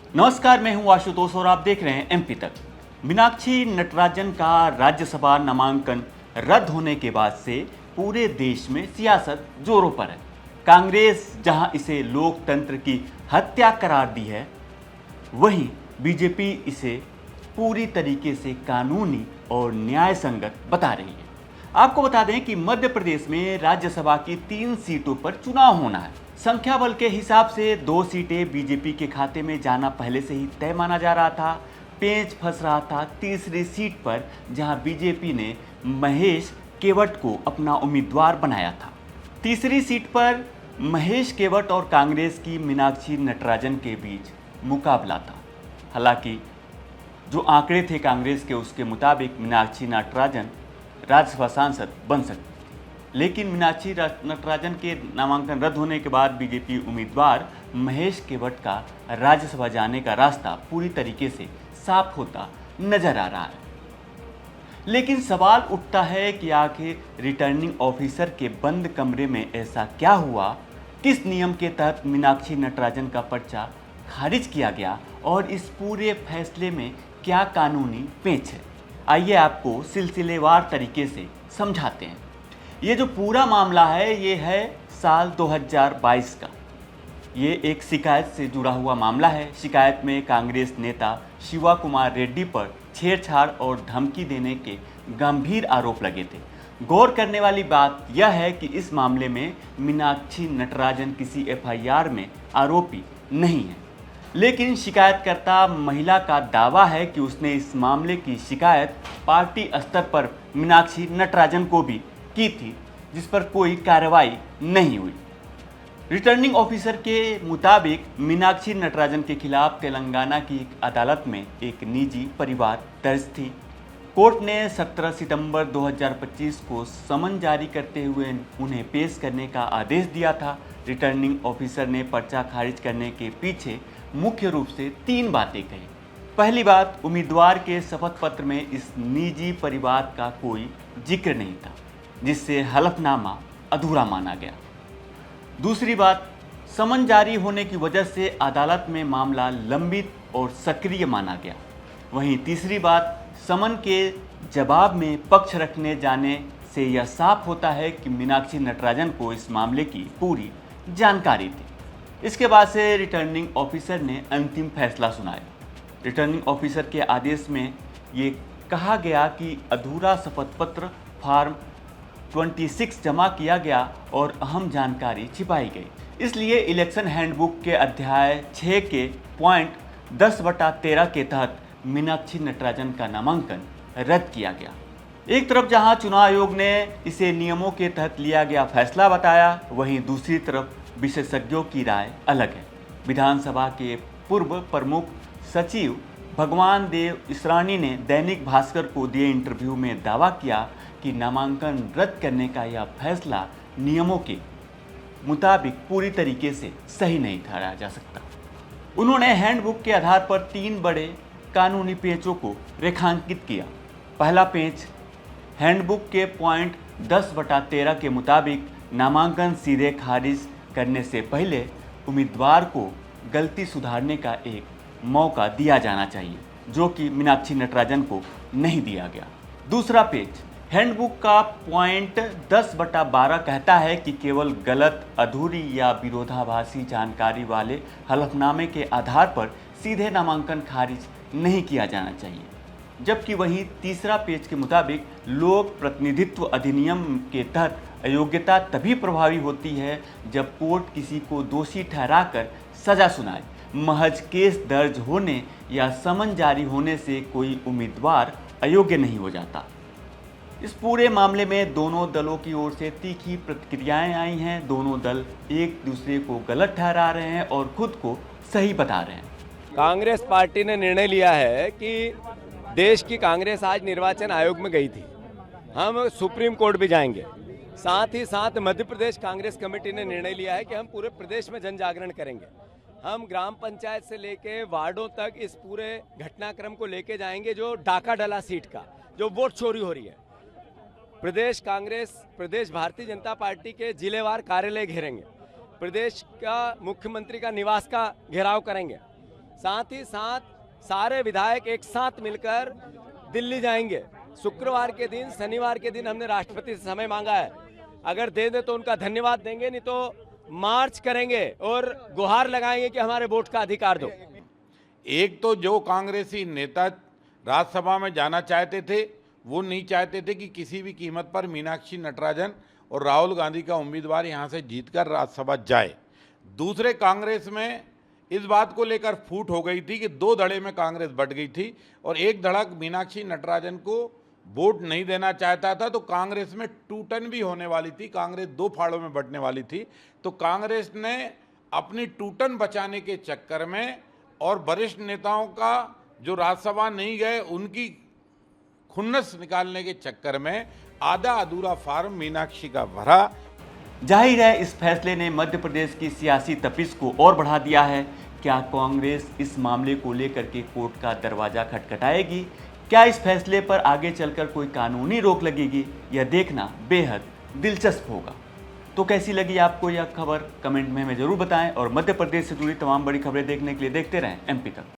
नमस्कार, मैं हूं आशुतोष और आप देख रहे हैं एमपी तक। मीनाक्षी नटराजन का राज्यसभा नामांकन रद्द होने के बाद से पूरे देश में सियासत जोरों पर है। कांग्रेस जहां इसे लोकतंत्र की हत्या करार दी है, वहीं बीजेपी इसे पूरी तरीके से कानूनी और न्याय संगत बता रही है। आपको बता दें कि मध्य प्रदेश में राज्यसभा की 3 सीटों पर चुनाव होना है। संख्या बल के हिसाब से 2 सीटें बीजेपी के खाते में जाना पहले से ही तय माना जा रहा था। पेंच फंस रहा था तीसरी सीट पर, जहां बीजेपी ने महेश केवट को अपना उम्मीदवार बनाया था। तीसरी सीट पर महेश केवट और कांग्रेस की मीनाक्षी नटराजन के बीच मुकाबला था। हालांकि जो आंकड़े थे कांग्रेस के, उसके मुताबिक मीनाक्षी नटराजन राज्यसभा सांसद बन सकती थी, लेकिन मीनाक्षी नटराजन के नामांकन रद्द होने के बाद बीजेपी उम्मीदवार महेश केवट का राज्यसभा जाने का रास्ता पूरी तरीके से साफ होता नजर आ रहा है। लेकिन सवाल उठता है कि आखिर रिटर्निंग ऑफिसर के बंद कमरे में ऐसा क्या हुआ, किस नियम के तहत मीनाक्षी नटराजन का पर्चा खारिज किया गया और इस पूरे फैसले में क्या कानूनी पेच है। आइए आपको सिलसिलेवार तरीके से समझाते हैं। ये जो पूरा मामला है, ये है साल 2022 का। ये एक शिकायत से जुड़ा हुआ मामला है। शिकायत में कांग्रेस नेता शिवा कुमार रेड्डी पर छेड़छाड़ और धमकी देने के गंभीर आरोप लगे थे। गौर करने वाली बात यह है कि इस मामले में मीनाक्षी नटराजन किसी एफआईआर में आरोपी नहीं है, लेकिन शिकायतकर्ता महिला का दावा है कि उसने इस मामले की शिकायत पार्टी स्तर पर मीनाक्षी नटराजन को भी की थी, जिस पर कोई कार्रवाई नहीं हुई। रिटर्निंग ऑफिसर के मुताबिक मीनाक्षी नटराजन के खिलाफ तेलंगाना की एक अदालत में एक निजी परिवार दर्ज थी। कोर्ट ने 17 सितंबर 2025 को समन जारी करते हुए उन्हें पेश करने का आदेश दिया था। रिटर्निंग ऑफिसर ने पर्चा खारिज करने के पीछे मुख्य रूप से 3 बातें कही। पहली बात, उम्मीदवार के शपथ पत्र में इस निजी परिवार का कोई जिक्र नहीं था, जिससे हलफनामा अधूरा माना गया। दूसरी बात, समन जारी होने की वजह से अदालत में मामला लंबित और सक्रिय माना गया। वहीं तीसरी बात, समन के जवाब में पक्ष रखने जाने से यह साफ होता है कि मीनाक्षी नटराजन को इस मामले की पूरी जानकारी थी। इसके बाद से रिटर्निंग ऑफिसर ने अंतिम फैसला सुनाया। रिटर्निंग ऑफिसर के आदेश में ये कहा गया कि अधूरा शपथ पत्र फॉर्म 26 जमा किया गया और अहम जानकारी छिपाई गई। इसलिए इलेक्शन हैंडबुक के अध्याय 6 के पॉइंट 10/13 के तहत मीनाक्षी नटराजन का नामांकन रद्द किया गया। एक तरफ जहां चुनाव आयोग ने इसे नियमों के तहत लिया गया फैसला बताया, वहीं दूसरी तरफ विशेषज्ञों की राय अलग है। विधानसभा के पूर्व प्रमुख सचिव भगवान देव इसरानी ने दैनिक भास्कर को दिए इंटरव्यू में दावा किया कि नामांकन रद्द करने का यह फैसला नियमों के मुताबिक पूरी तरीके से सही नहीं ठहराया जा सकता। उन्होंने हैंडबुक के आधार पर 3 बड़े कानूनी पेचों को रेखांकित किया। पहला पेच, हैंडबुक के पॉइंट 10/13 के मुताबिक नामांकन सीधे खारिज करने से पहले उम्मीदवार को गलती सुधारने का एक मौका दिया जाना चाहिए, जो कि मीनाक्षी नटराजन को नहीं दिया गया। दूसरा पेज, हैंडबुक का पॉइंट 10/12 कहता है कि केवल गलत, अधूरी या विरोधाभासी जानकारी वाले हलफनामे के आधार पर सीधे नामांकन खारिज नहीं किया जाना चाहिए। जबकि वहीं तीसरा पेज के मुताबिक लोक प्रतिनिधित्व अधिनियम के तहत अयोग्यता तभी प्रभावी होती है जब कोर्ट किसी को दोषी ठहराकर सजा सुनाए। महज केस दर्ज होने या समन जारी होने से कोई उम्मीदवार अयोग्य नहीं हो जाता। इस पूरे मामले में दोनों दलों की ओर से तीखी प्रतिक्रियाएं आई हैं। दोनों दल एक दूसरे को गलत ठहरा रहे हैं और खुद को सही बता रहे हैं। कांग्रेस पार्टी ने निर्णय लिया है कि देश की कांग्रेस आज निर्वाचन आयोग में गई थी, हम सुप्रीम कोर्ट भी जाएंगे। साथ ही साथ मध्य प्रदेश कांग्रेस कमेटी ने निर्णय लिया है कि हम पूरे प्रदेश में जन जागरण करेंगे। हम ग्राम पंचायत से लेके वार्डों तक इस पूरे घटनाक्रम को लेके जाएंगे, जो डाका डला सीट का जो वोट चोरी हो रही है। प्रदेश कांग्रेस, प्रदेश भारतीय जनता पार्टी के जिलेवार कार्यालय घेरेंगे, प्रदेश का मुख्यमंत्री का निवास का घेराव करेंगे। साथ ही साथ सारे विधायक एक साथ मिलकर दिल्ली जाएंगे। शुक्रवार के दिन, शनिवार के दिन हमने राष्ट्रपति से समय मांगा है, अगर दे दे तो उनका धन्यवाद देंगे, नहीं तो मार्च करेंगे और गुहार लगाएंगे कि हमारे वोट का अधिकार दो। एक तो जो कांग्रेसी नेता राज्यसभा में जाना चाहते थे वो नहीं चाहते थे कि किसी भी कीमत पर मीनाक्षी नटराजन और राहुल गांधी का उम्मीदवार यहां से जीतकर राज्यसभा जाए। दूसरे कांग्रेस में इस बात को लेकर फूट हो गई थी कि दो धड़े में कांग्रेस बट गई थी और एक धड़क मीनाक्षी नटराजन को वोट नहीं देना चाहता था, तो कांग्रेस में टूटन भी होने वाली थी, कांग्रेस दो फाड़ों में बंटने वाली थी। तो कांग्रेस ने अपनी टूटन बचाने के चक्कर में और वरिष्ठ नेताओं का जो राज्यसभा नहीं गए उनकी खुन्नस निकालने के चक्कर में आधा अधूरा फार्म मीनाक्षी का भरा। जाहिर है इस फैसले ने मध्य प्रदेश की सियासी तपिश को और बढ़ा दिया है। क्या कांग्रेस इस मामले को लेकर के कोर्ट का दरवाजा खटखटाएगी? क्या इस फैसले पर आगे चलकर कोई कानूनी रोक लगेगी? यह देखना बेहद दिलचस्प होगा। तो कैसी लगी आपको यह खबर? कमेंट में हमें जरूर बताएं और मध्य प्रदेश से जुड़ी तमाम बड़ी खबरें देखने के लिए देखते रहें MP तक।